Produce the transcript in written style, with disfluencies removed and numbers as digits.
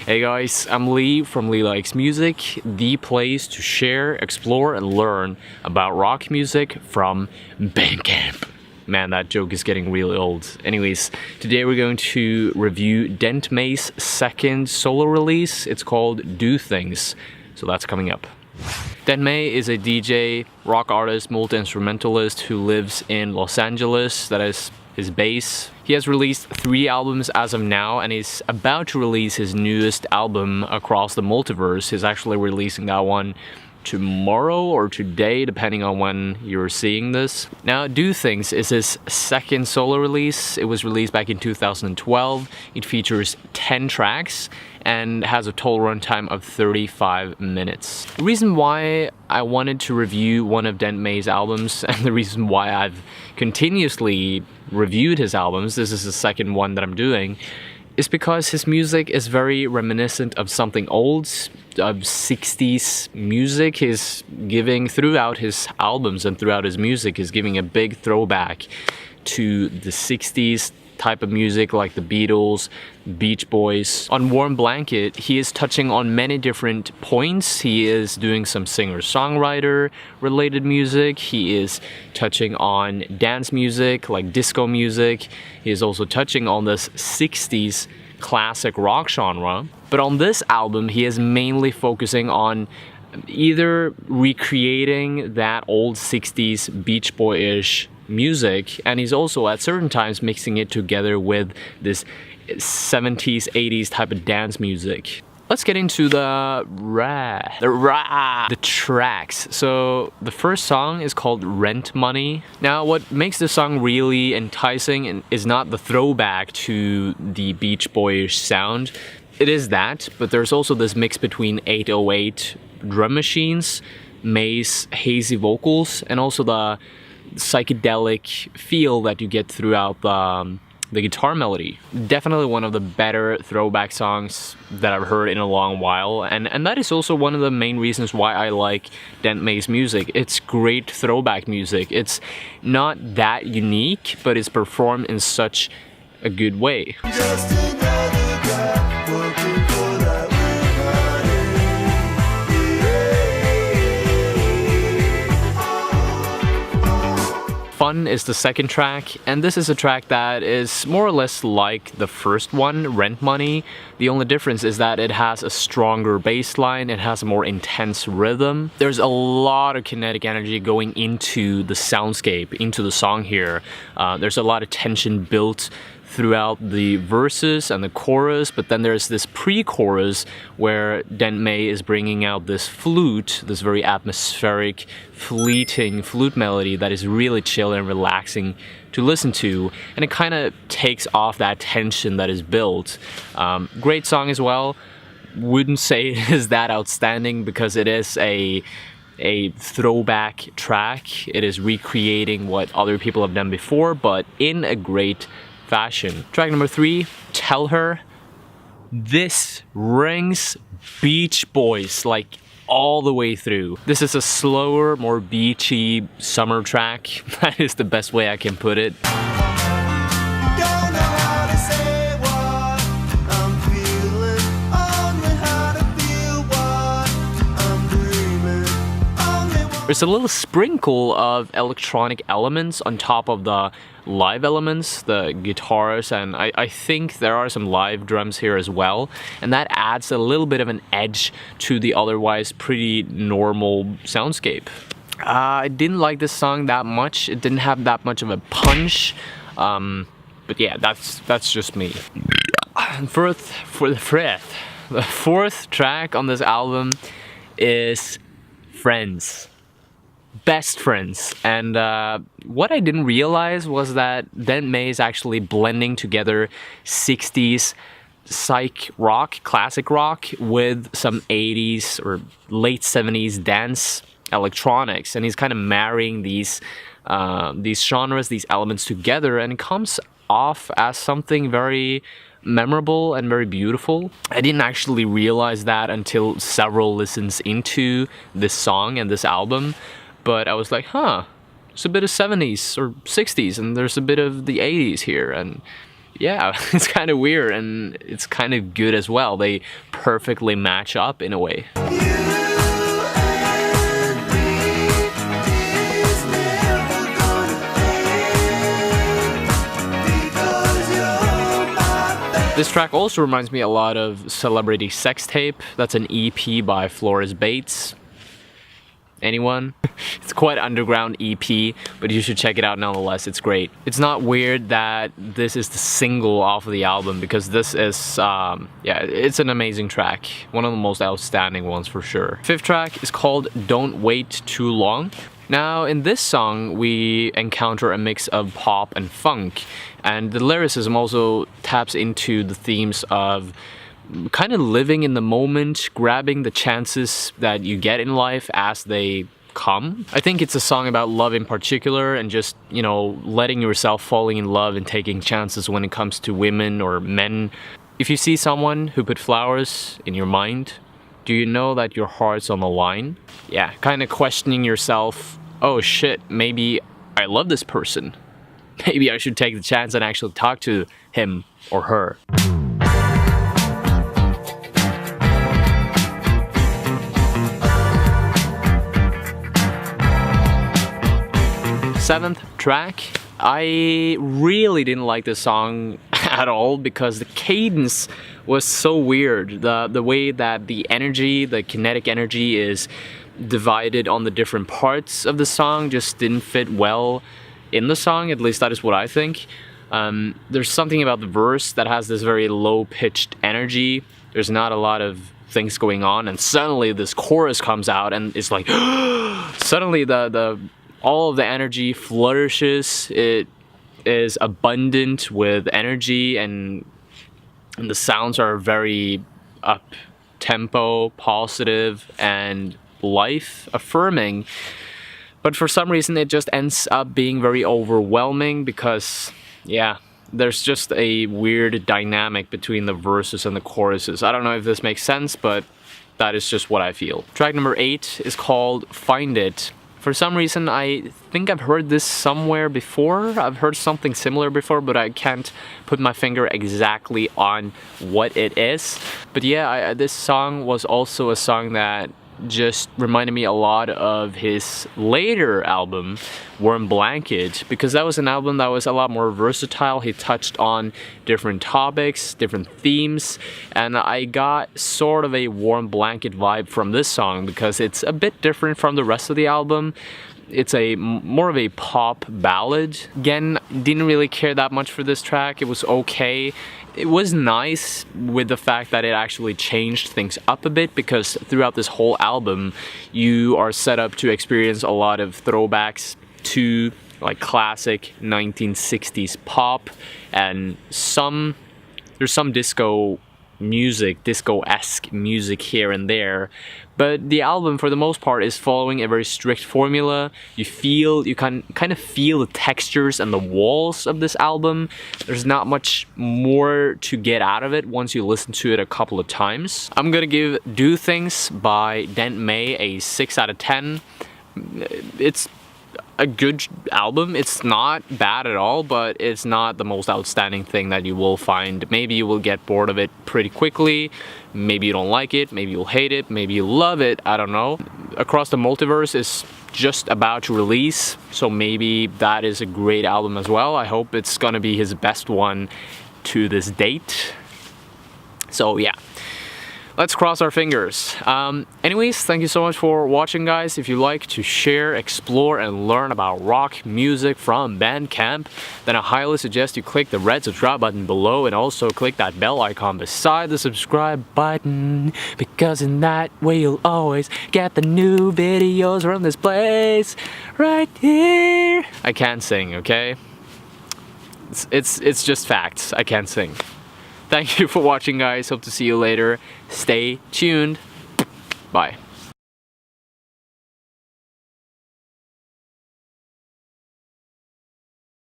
Hey guys, I'm Lee from Lee Likes Music, the place to share, explore, and learn about rock music from Bandcamp. Man, that joke is getting really old. Anyways, today we're going to review Dent May's second solo release. It's called Do Things, so that's coming up. Dent May is a DJ, rock artist, multi-instrumentalist who lives in Los Angeles. That is his base. He has released 3 albums as of now, and he's about to release his newest album, Across the Multiverse. He's actually releasing that one tomorrow or today, depending on when you're seeing this. Now, Do Things is his second solo release. It was released back in 2012. It features 10 tracks and has a total runtime of 35 minutes. The reason why I wanted to review one of Dent May's albums, and the reason why I've continuously reviewed his albums, this is the second one that I'm doing, is because his music is very reminiscent of something old, of 60s music. He's giving, throughout his albums and throughout his music, is giving a big throwback to the 60s type of music like the Beatles, Beach Boys. On Warm Blanket, he is touching on many different points. He is doing some singer-songwriter related music. He is touching on dance music like disco music. He is also touching on this 60s classic rock genre. But on this album, he is mainly focusing on either recreating that old 60s Beach Boy-ish music, and he's also at certain times mixing it together with this 70s, 80s type of dance music. Let's get into the tracks. So the first song is called Rent Money. Now, what makes this song really enticing is not the throwback to the Beach Boyish sound. It is that, but there's also this mix between 808 drum machines, May's hazy vocals, and also the psychedelic feel that you get throughout the guitar melody. Definitely one of the better throwback songs that I've heard in a long while, and that is also one of the main reasons why I like Dent May's music. It's great throwback music. It's not that unique, but it's performed in such a good way. Fun is the second track, and this is a track that is more or less like the first one, Rent Money. The only difference is that it has a stronger bass line, it has a more intense rhythm. There's a lot of kinetic energy going into the soundscape, into the song here. There's a lot of tension built throughout the verses and the chorus, but then there's this pre-chorus where Dent May is bringing out this flute, this very atmospheric, fleeting flute melody that is really chill and relaxing to listen to, and it kind of takes off that tension that is built. Great song as well. Wouldn't say it is that outstanding because it is a throwback track. It is recreating what other people have done before, but in a great fashion. Track number 3, Tell Her. This rings Beach Boys like all the way through. This is a slower, more beachy summer track. That is the best way I can put it. There's a little sprinkle of electronic elements on top of the live elements, the guitars, and I think there are some live drums here as well, and that adds a little bit of an edge to the otherwise pretty normal soundscape. I didn't like this song that much. It didn't have that much of a punch, but yeah, that's just me. The fourth track on this album is Friends. Best Friends. And what I didn't realize was that Dent May is actually blending together 60s psych rock, classic rock, with some 80s or late 70s dance electronics, and he's kind of marrying these genres, these elements together, and it comes off as something very memorable and very beautiful. I didn't actually realize that until several listens into this song and this album, but I was like, there's a bit of 70s or 60s and there's a bit of the 80s here, and yeah, it's kind of weird and it's kind of good as well. They perfectly match up in a way. This track also reminds me a lot of Celebrity Sex Tape. That's an EP by Flores Bates. Anyone? It's quite underground EP, but you should check it out nonetheless. It's great. It's not weird that this is the single off of the album, because this is, yeah, it's an amazing track. One of the most outstanding ones for sure. Fifth track is called Don't Wait Too Long. Now, in this song, we encounter a mix of pop and funk, and the lyricism also taps into the themes of kind of living in the moment, grabbing the chances that you get in life as they come. I think it's a song about love in particular, and just, you know, letting yourself falling in love and taking chances when it comes to women or men. If you see someone who put flowers in your mind, do you know that your heart's on the line? Yeah, kind of questioning yourself, oh shit, maybe I love this person. Maybe I should take the chance and actually talk to him or her. Seventh track. I really didn't like this song at all because the cadence was so weird. The way that the energy, the kinetic energy is divided on the different parts of the song just didn't fit well in the song, at least that is what I think. There's something about the verse that has this very low-pitched energy. There's not a lot of things going on, and suddenly this chorus comes out and it's like suddenly the all of the energy flourishes. It is abundant with energy, and the sounds are very up-tempo, positive, and life-affirming. But for some reason, it just ends up being very overwhelming because, yeah, there's just a weird dynamic between the verses and the choruses. I don't know if this makes sense, but that is just what I feel. Track number 8 is called Find It. For some reason, I think I've heard this somewhere before. I've heard something similar before, but I can't put my finger exactly on what it is. But yeah, this song was also a song that just reminded me a lot of his later album, Warm Blanket, because that was an album that was a lot more versatile. He touched on different topics, different themes, and I got sort of a Warm Blanket vibe from this song because it's a bit different from the rest of the album. It's more of a pop ballad. Again, didn't really care that much for this track. It was okay. It was nice with the fact that it actually changed things up a bit, because throughout this whole album you are set up to experience a lot of throwbacks to like classic 1960s pop, and there's some disco music, disco-esque music here and there, but the album for the most part is following a very strict formula. You can kind of feel the textures and the walls of this album. There's not much more to get out of it once you listen to it a couple of times. I'm gonna give Do Things by Dent May a 6 out of 10. It's a good album. It's not bad at all, but it's not the most outstanding thing that you will find. Maybe you will get bored of it pretty quickly. Maybe you don't like it. Maybe you'll hate it. Maybe you love it. I don't know. Across the Multiverse is just about to release, so maybe that is a great album as well. I hope it's gonna be his best one to this date. So yeah. Let's cross our fingers. Anyways, thank you so much for watching, guys. If you like to share, explore, and learn about rock music from Bandcamp, then I highly suggest you click the red subscribe button below and also click that bell icon beside the subscribe button, because in that way you'll always get the new videos from this place right here. I can't sing, okay? It's just facts. I can't sing. Thank you for watching, guys. Hope to see you later. Stay tuned. Bye.